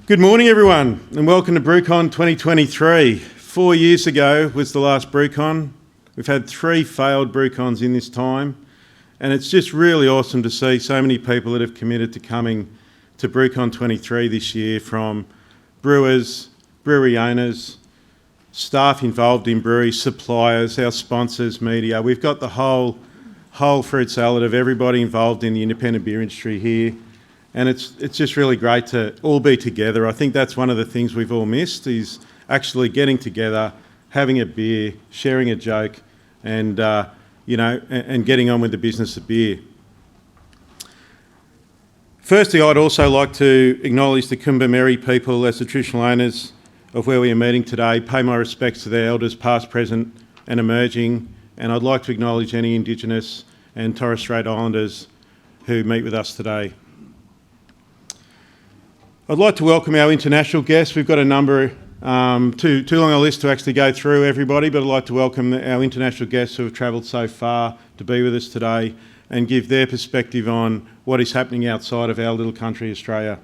Good morning everyone and welcome to BrewCon 2023. 4 years ago was the last BrewCon. We've had 3 failed BrewCons in this time and it's just really awesome to see so many people that have committed to coming to BrewCon 23 this year, from brewers, brewery owners, staff involved in breweries, suppliers, our sponsors, media. We've got the whole fruit salad of everybody involved in the independent beer industry here. And it's just really great to all be together. I think that's one of the things we've all missed, is actually getting together, having a beer, sharing a joke, and and getting on with the business of beer. Firstly, I'd also like to acknowledge the Kombumerri people as the traditional owners of where we are meeting today, pay my respects to their elders past, present and emerging, and I'd like to acknowledge any Indigenous and Torres Strait Islanders who meet with us today. I'd like to welcome our international guests. We've got a number, too long a list to actually go through everybody, but I'd like to welcome our international guests who have travelled so far to be with us today and give their perspective on what is happening outside of our little country, Australia.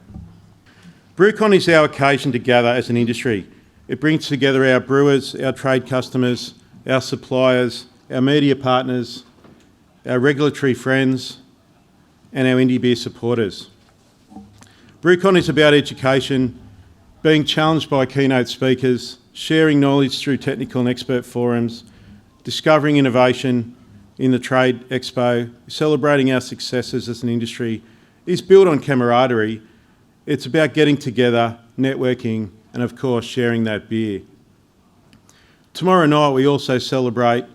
BrewCon is our occasion to gather as an industry. It brings together our brewers, our trade customers, our suppliers, our media partners, our regulatory friends, and our indie beer supporters. BrewCon is about education, being challenged by keynote speakers, sharing knowledge through technical and expert forums, discovering innovation in the Trade Expo, celebrating our successes as an industry. It's built on camaraderie. It's about getting together, networking, and of course sharing that beer. Tomorrow night we also celebrate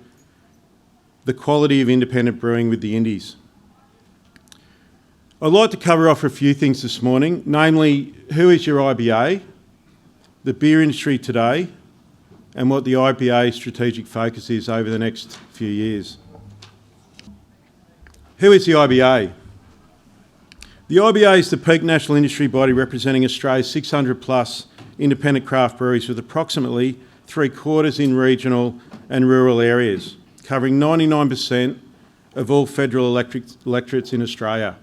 the quality of independent brewing with the Indies. I'd like to cover off a few things this morning, namely who is your IBA, the beer industry today, and what the IBA's strategic focus is over the next few years. Who is the IBA? The IBA is the peak national industry body representing Australia's 600 plus independent craft breweries, with approximately 3/4 in regional and rural areas, covering 99% of all federal electorates in Australia.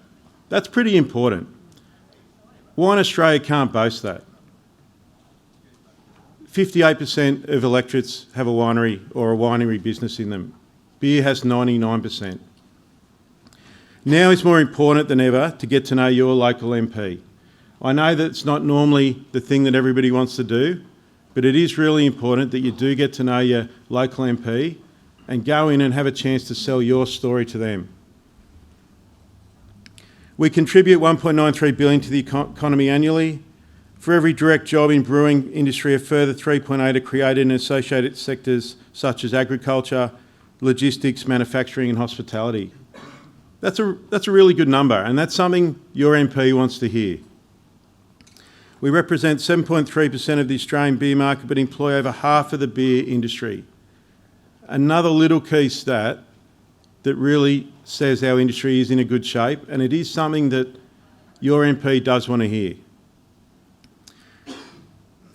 That's pretty important. Wine Australia can't boast that. 58% of electorates have a winery or a winery business in them. Beer has 99%. Now is more important than ever to get to know your local MP. I know that it's not normally the thing that everybody wants to do, but it is really important that you do get to know your local MP and go in and have a chance to sell your story to them. We contribute $1.93 billion to the economy annually. For every direct job in brewing industry, a further 3.8 are created in associated sectors such as agriculture, logistics, manufacturing and hospitality. That's a really good number, and that's something your MP wants to hear. We represent 7.3% of the Australian beer market, but employ over half of the beer industry. Another little key stat that really says our industry is in a good shape, and it is something that your MP does want to hear.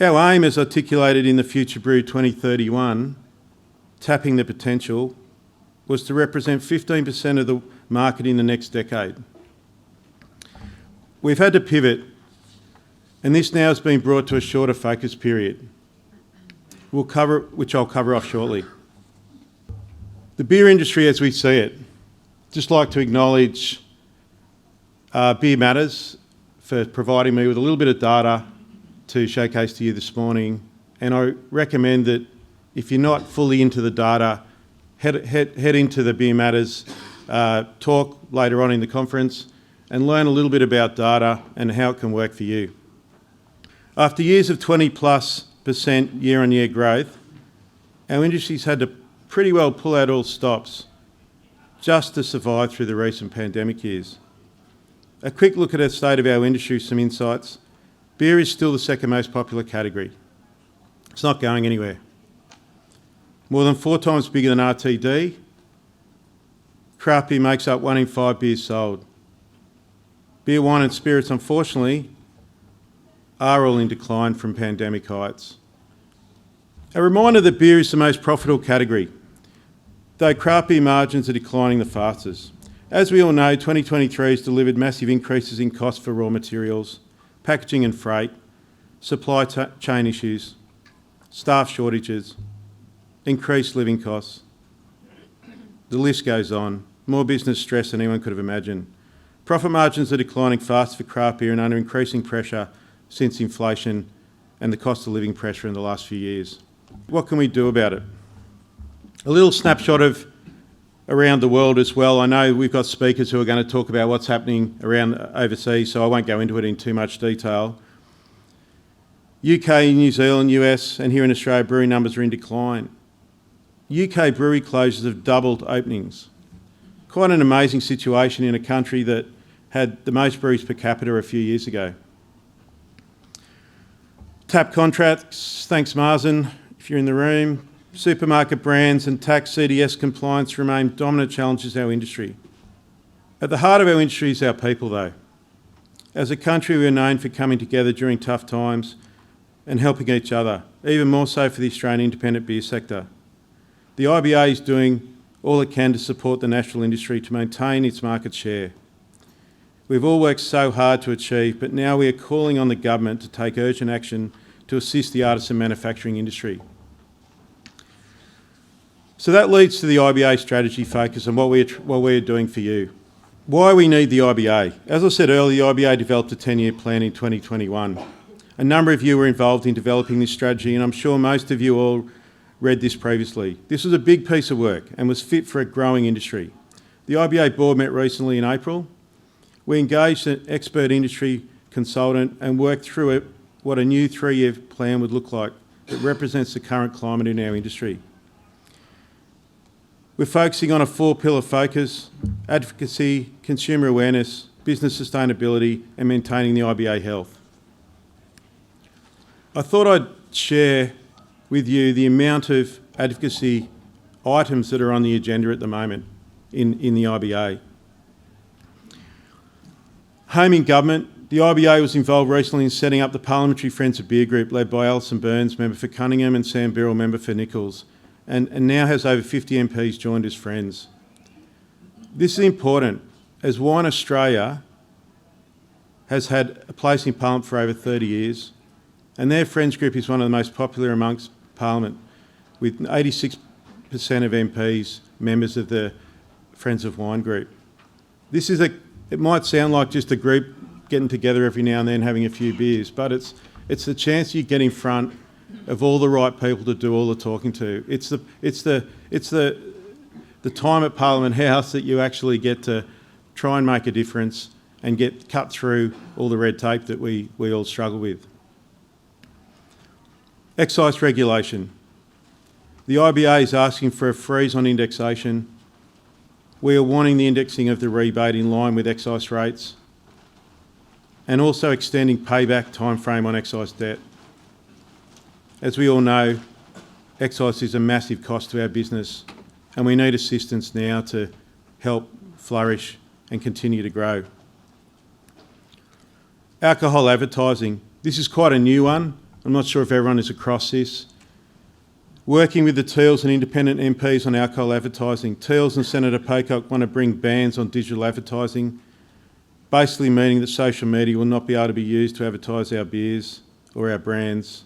Our aim, as articulated in the Future Brew 2031, Tapping the Potential, was to represent 15% of the market in the next decade. We've had to pivot, and this now has been brought to a shorter focus period, which I'll cover off shortly. The beer industry as we see it. Just like to acknowledge Beer Matters for providing me with a little bit of data to showcase to you this morning, and I recommend that if you're not fully into the data, head into the Beer Matters talk later on in the conference and learn a little bit about data and how it can work for you. After years of 20+% year-on-year growth, our industry's had to pretty well pull out all stops just to survive through the recent pandemic years. A quick look at the state of our industry, some insights. Beer is still the second most popular category. It's not going anywhere. More than 4 times bigger than RTD. Craft beer makes up 1 in 5 beers sold. Beer, wine and spirits, unfortunately, are all in decline from pandemic heights. A reminder that beer is the most profitable category, though craft beer margins are declining the fastest. As we all know, 2023 has delivered massive increases in cost for raw materials, packaging and freight, supply chain issues, staff shortages, increased living costs. The list goes on. More business stress than anyone could have imagined. Profit margins are declining fast for craft beer and under increasing pressure since inflation and the cost of living pressure in the last few years. What can we do about it? A little snapshot of around the world as well. I know we've got speakers who are going to talk about what's happening around overseas, so I won't go into it in too much detail. UK, New Zealand, US, and here in Australia, brewery numbers are in decline. UK brewery closures have doubled openings. Quite an amazing situation in a country that had the most breweries per capita a few years ago. TAP contracts, thanks Marsden, if you're in the room. Supermarket brands and tax CDS compliance remain dominant challenges in our industry. At the heart of our industry is our people though. As a country, we are known for coming together during tough times and helping each other, even more so for the Australian independent beer sector. The IBA is doing all it can to support the national industry to maintain its market share. We've all worked so hard to achieve, but now we are calling on the government to take urgent action to assist the artisan manufacturing industry. So that leads to the IBA strategy focus and what we're doing for you. Why we need the IBA. As I said earlier, the IBA developed a 10-year plan in 2021. A number of you were involved in developing this strategy, and I'm sure most of you all read this previously. This was a big piece of work and was fit for a growing industry. The IBA board met recently in April. We engaged an expert industry consultant and worked through it what a new 3-year plan would look like that represents the current climate in our industry. We're focusing on a 4-pillar focus: advocacy, consumer awareness, business sustainability, and maintaining the IBA health. I thought I'd share with you the amount of advocacy items that are on the agenda at the moment in the IBA. Home in government, the IBA was involved recently in setting up the Parliamentary Friends of Beer Group led by Alison Burns, member for Cunningham, and Sam Birrell, member for Nichols, and now has over 50 MPs joined as friends. This is important as Wine Australia has had a place in Parliament for over 30 years, and their friends group is one of the most popular amongst Parliament, with 86% of MPs members of the Friends of Wine group. It might sound like just a group getting together every now and then having a few beers, but it's the chance you get in front of all the right people to do all the talking to. It's the time at Parliament House that you actually get to try and make a difference and get cut through all the red tape that we all struggle with. Excise regulation. The IBA is asking for a freeze on indexation. We are wanting the indexing of the rebate in line with excise rates and also extending payback timeframe on excise debt. As we all know, excise is a massive cost to our business and we need assistance now to help flourish and continue to grow. Alcohol advertising. This is quite a new one. I'm not sure if everyone is across this. Working with the Teals and independent MPs on alcohol advertising, Teals and Senator Pocock want to bring bans on digital advertising, basically meaning that social media will not be able to be used to advertise our beers or our brands.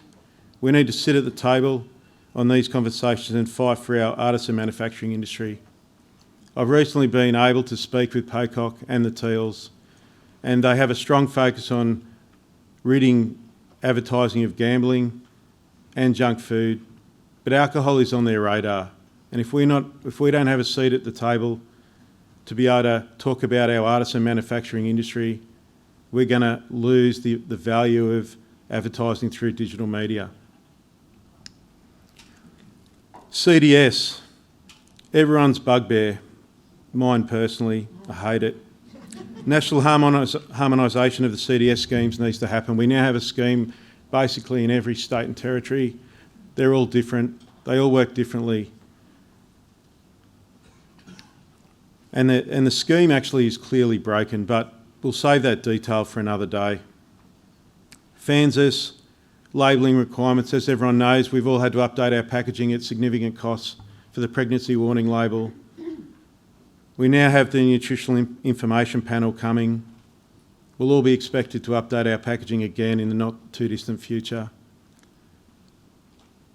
We need to sit at the table on these conversations and fight for our artisan manufacturing industry. I've recently been able to speak with Pocock and the Teals, and they have a strong focus on ridding advertising of gambling and junk food, but alcohol is on their radar. And if we don't have a seat at the table to be able to talk about our artisan manufacturing industry, we're going to lose the value of advertising through digital media. CDS, everyone's bugbear. Mine personally, I hate it. National harmonisation of the CDS schemes needs to happen. We now have a scheme basically in every state and territory. They're all different. They all work differently. And the scheme actually is clearly broken, but we'll save that detail for another day. FANZS, labelling requirements. As everyone knows, we've all had to update our packaging at significant costs for the pregnancy warning label. We now have the nutritional information panel coming. We'll all be expected to update our packaging again in the not too distant future.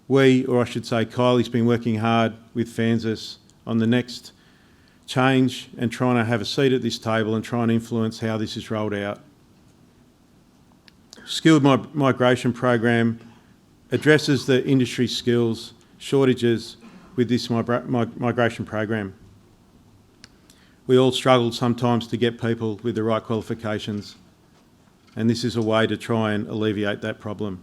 We, or I should say Kylie's been working hard with Fansys on the next change and trying to have a seat at this table and try and influence how this is rolled out. Skilled Migration Program addresses the industry skills shortages with this migration program. We all struggle sometimes to get people with the right qualifications, and this is a way to try and alleviate that problem.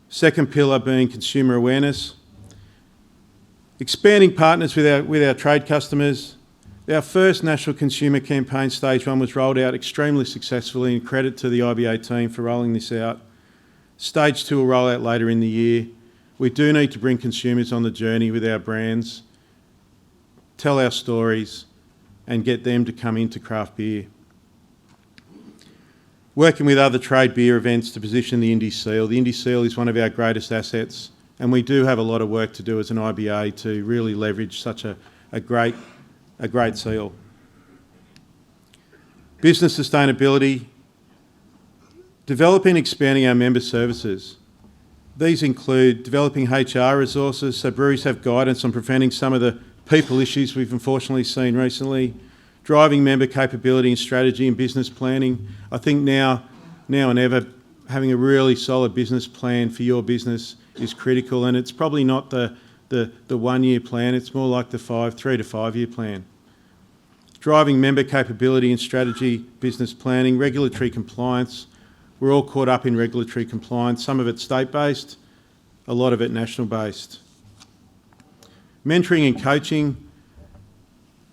Second pillar being consumer awareness. Expanding partners with our trade customers. Our first national consumer campaign, stage 1, was rolled out extremely successfully, and credit to the IBA team for rolling this out. Stage 2 will roll out later in the year. We do need to bring consumers on the journey with our brands, tell our stories, and get them to come into craft beer. Working with other trade beer events to position the Indy Seal. The Indy Seal is one of our greatest assets, and we do have a lot of work to do as an IBA to really leverage such a great seal. Business sustainability. Developing and expanding our member services. These include developing HR resources so breweries have guidance on preventing some of the people issues we've unfortunately seen recently, driving member capability and strategy and business planning. I think now and ever, having a really solid business plan for your business is critical, and it's probably not the 1 year plan, it's more like the 3 to 5 year plan. Driving member capability and strategy, business planning, regulatory compliance. We're all caught up in regulatory compliance, some of it state-based, a lot of it national-based. Mentoring and coaching,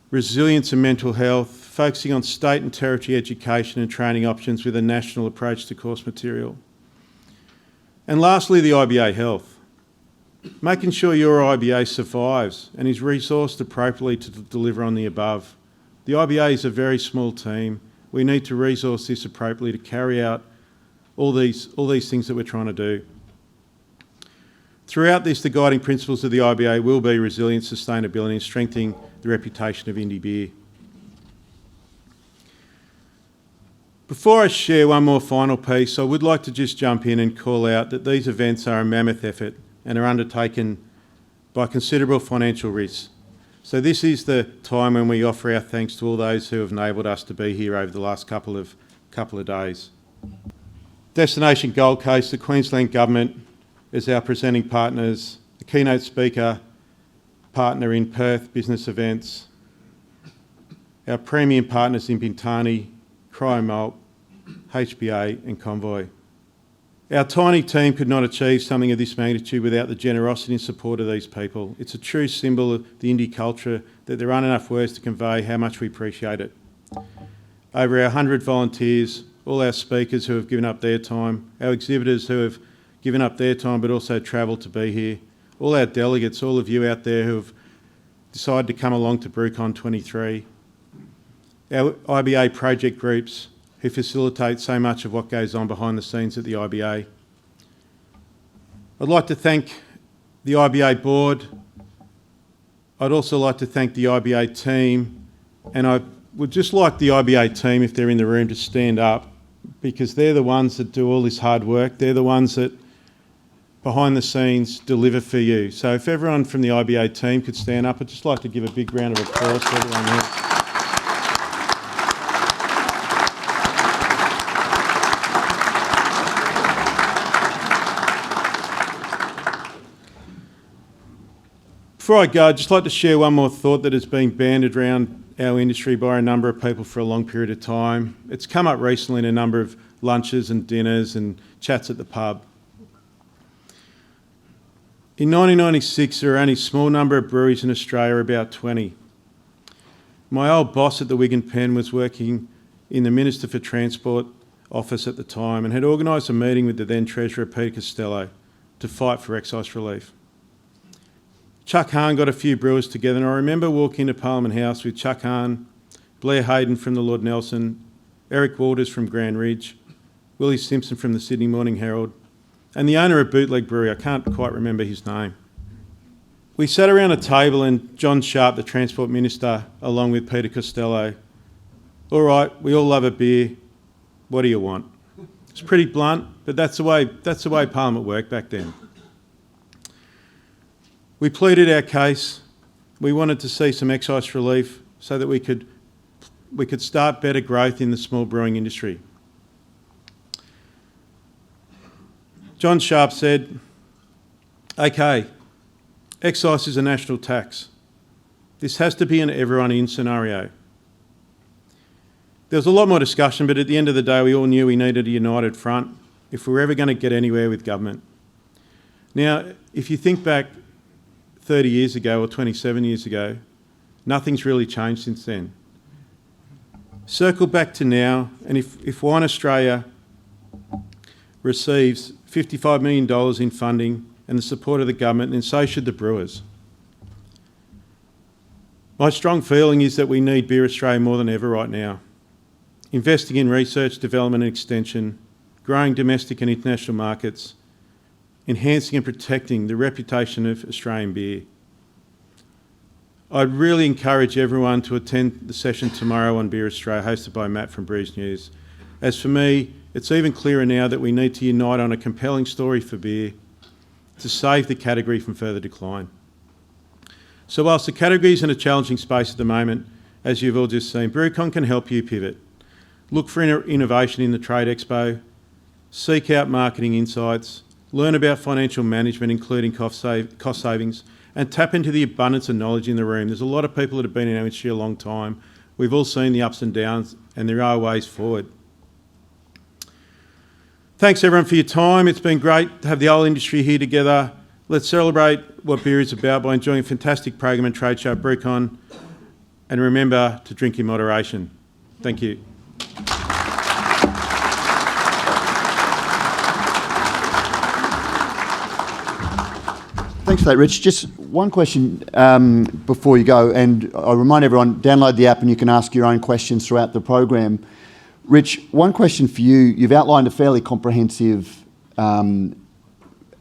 resilience and mental health, focusing on state and territory education and training options with a national approach to course material. And lastly, the IBA Health. Making sure your IBA survives and is resourced appropriately to deliver on the above. The IBA is a very small team. We need to resource this appropriately to carry out all these things that we're trying to do. Throughout this, the guiding principles of the IBA will be resilience, sustainability, and strengthening the reputation of Indy Beer. Before I share one more final piece, I would like to just jump in and call out that these events are a mammoth effort and are undertaken by considerable financial risks. So this is the time when we offer our thanks to all those who have enabled us to be here over the last couple of days. Destination Gold Coast, the Queensland Government is our presenting partners, the keynote speaker, partner in Perth Business Events, our premium partners in Bintani, Cryo Malt, HBA and Convoy. Our tiny team could not achieve something of this magnitude without the generosity and support of these people. It's a true symbol of the Indy culture that there aren't enough words to convey how much we appreciate it. Over our 100 volunteers, all our speakers who have given up their time, our exhibitors who have given up their time but also travelled to be here, all our delegates, all of you out there who have decided to come along to BrewCon 23, our IBA project groups who facilitate so much of what goes on behind the scenes at the IBA. I'd like to thank the IBA board. I'd also like to thank the IBA team, and I would just like the IBA team, if they're in the room, to stand up, because they're the ones that do all this hard work. They're the ones that, behind the scenes, deliver for you. So if everyone from the IBA team could stand up, I'd just like to give a big round of applause to everyone here. Before I go, I'd just like to share one more thought that has been bandied around our industry by a number of people for a long period of time. It's come up recently in a number of lunches and dinners and chats at the pub. In 1996, there were only a small number of breweries in Australia, about 20. My old boss at the Wigan Pen was working in the Minister for Transport office at the time and had organised a meeting with the then Treasurer Peter Costello to fight for excise relief. Chuck Hahn got a few brewers together, and I remember walking into Parliament House with Chuck Hahn, Blair Hayden from the Lord Nelson, Eric Walters from Grand Ridge, Willie Simpson from the Sydney Morning Herald, and the owner of Bootleg Brewery. I can't quite remember his name. We sat around a table and John Sharp, the Transport Minister, along with Peter Costello. All right, we all love a beer. what do you want? It's pretty blunt, but that's the way Parliament worked back then. We pleaded our case. We wanted to see some excise relief so that we could start better growth in the small brewing industry. John Sharp said, okay, excise is a national tax. This has to be an everyone in scenario. There was a lot more discussion, but at the end of the day, we all knew we needed a united front if we were ever going to get anywhere with government. Now, if you think back 30 years ago or 27 years ago, nothing's really changed since then. Circle back to now, and if Wine Australia receives $55 million in funding and the support of the government, then so should the brewers. My strong feeling is that we need Beer Australia more than ever right now. Investing in research, development and extension, growing domestic and international markets, enhancing and protecting the reputation of Australian beer. I'd really encourage everyone to attend the session tomorrow on Beer Australia, hosted by Matt from Brews News. As for me, it's even clearer now that we need to unite on a compelling story for beer to save the category from further decline. So whilst the category is in a challenging space at the moment, as you've all just seen, BrewCon can help you pivot. Look for innovation in the Trade Expo, seek out marketing insights, learn about financial management, including cost savings, and tap into the abundance of knowledge in the room. There's a lot of people that have been in our industry a long time. We've all seen the ups and downs, and there are ways forward. Thanks everyone for your time. It's been great to have the whole industry here together. Let's celebrate what beer is about by enjoying a fantastic program and trade show at BrewCon, and remember to drink in moderation. Thank you. Thanks for that, Rich. Just one question before you go, and I remind everyone, download the app and you can ask your own questions throughout the program. Rich, one question for you. You've outlined a fairly comprehensive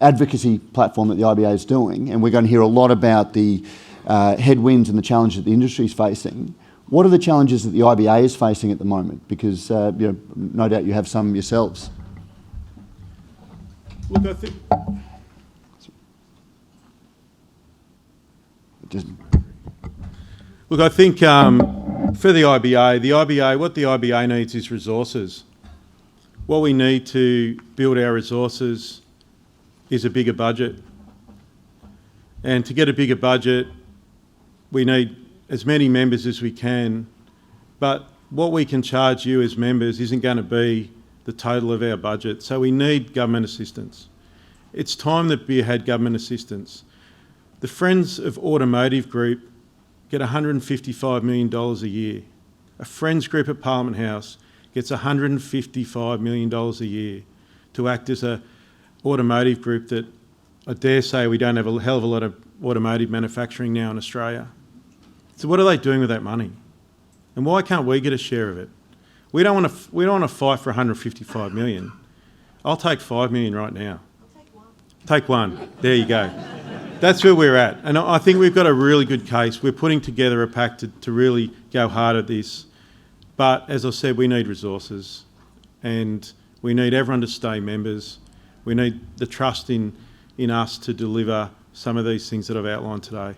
advocacy platform that the IBA is doing, and we're going to hear a lot about the headwinds and the challenges that the industry is facing. What are the challenges that the IBA is facing at the moment? Because no doubt you have some yourselves. Look, I think... Look, I think for the IBA, what the IBA needs is resources. What we need to build our resources is a bigger budget. And to get a bigger budget, we need as many members as we can. But what we can charge you as members isn't going to be the total of our budget. So we need government assistance. It's time that beer had government assistance. The Friends of Automotive Group get $155 million a year. A Friends group at Parliament House gets $155 million a year to act as an automotive group that, I dare say, we don't have a hell of a lot of automotive manufacturing now in Australia. So what are they doing with that money? And why can't we get a share of it? We don't want to fight for $155 million. I'll take $5 million right now. I'll take one. Take one. There you go. That's where we're at. And I think we've got a really good case. We're putting together a pack to really go hard at this. But as I said, we need resources and we need everyone to stay members. We need the trust in us to deliver some of these things that I've outlined today.